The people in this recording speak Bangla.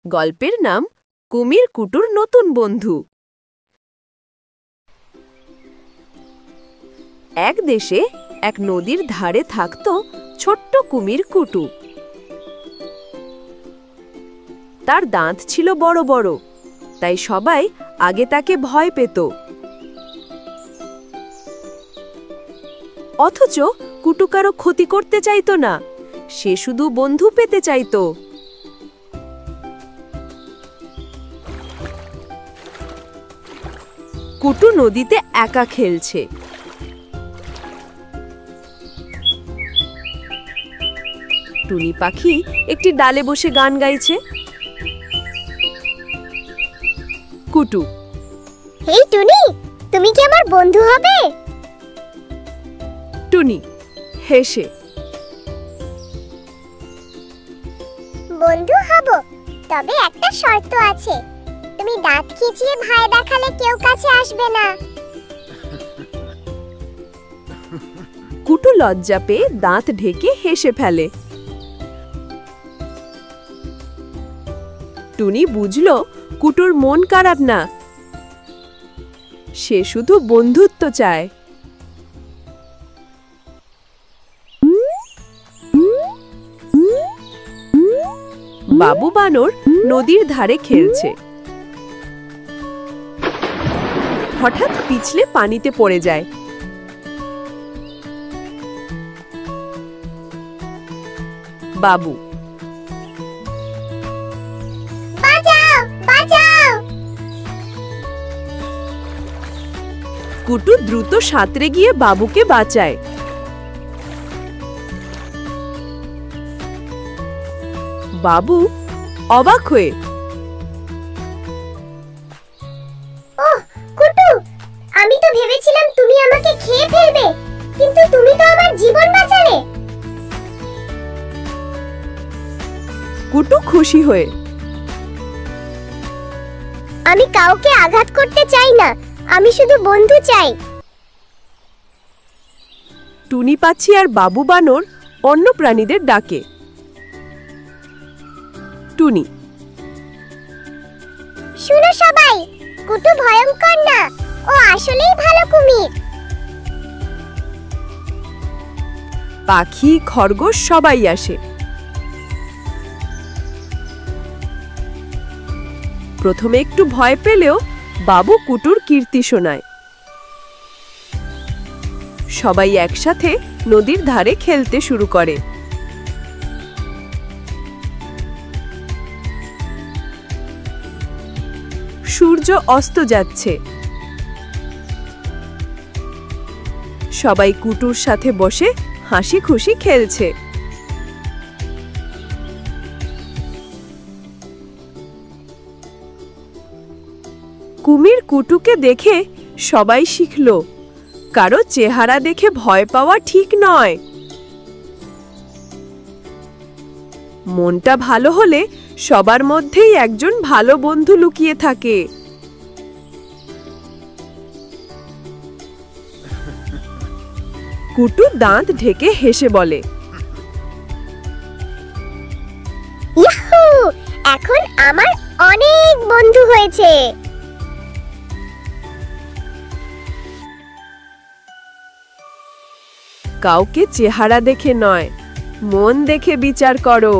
গল্পের নাম কুমির কুটুর নতুন বন্ধু। এক দেশে এক নদীর ধারে থাকত ছোট্ট কুমির কুটু। তার দাঁত ছিল বড় বড়, তাই সবাই আগে তাকে ভয় পেত। অথচ কুটু কারো ক্ষতি করতে চাইত না, সে শুধু বন্ধু পেতে চাইত। কুটু নদীতে একা খেলছে। টুনি পাখি একটি ডালে বসে গান গাইছে। কুটু, হেই টুনি, তুমি কি আমার বন্ধু হবে? টুনি হেসে, বন্ধু হব, তবে একটা শর্ত আছে। তুমি দাঁত খিচিয়ে ভয় দেখালে কেউ কাছে আসবে না। কুটু লজ্জা পেয়ে দাঁত ঢেকে হেসে ফেলে। টুনি বুঝল কুটুর মন খারাপ না, সে শুধু বন্ধুত্ব চায়। বাবু বানর নদীর ধারে খেলছে। হঠাৎ পিছলে পানিতে পড়ে যায়। বাবু, বাঁচাও, বাঁচাও! কুটু দ্রুত সাঁতরে গিয়ে বাবুকে বাঁচায়। বাবু অবাক হয়ে, ওহ কুটু, আমি তো ভেবেছিলাম তুমি আমাকে খেয়ে ফেলবে, কিন্তু তুমি তো আমার জীবন বাঁচালে। কুটু খুশি হয়ে, আমি কাউকে আঘাত করতে চাই না, আমি শুধু বন্ধু চাই। টুনি পাখি আর বাবু বানর অন্য প্রাণীদের ডাকে। টুনি, শুনো সবাই, কুটু ভয়ঙ্কর না, ও আসলেই ভালো কুমির। পাখি খরগোশ সবাই আসে। প্রথমে একটু ভয় পেলেও বাবু কুটুর কীর্তি শোনায়। সবাই একসাথে নদীর ধারে খেলতে শুরু করে। সূর্য অস্ত যাচ্ছে। সবাই কুটুর সাথে বসে হাসি খুশি খেলছে। কুমির কুটুকে দেখে সবাই শিখল, কারো চেহারা দেখে ভয় পাওয়া ঠিক নয়। মনটা ভালো হলে সবার মধ্যেই একজন ভালো বন্ধু লুকিয়ে থাকে। কুটু দাঁত ঢেকে হেসে বলে, ইয়াহু! এখন আমার অনেক বন্ধু হয়েছে। কাউকে চেহারা দেখে নয়, মন দেখে বিচার করো।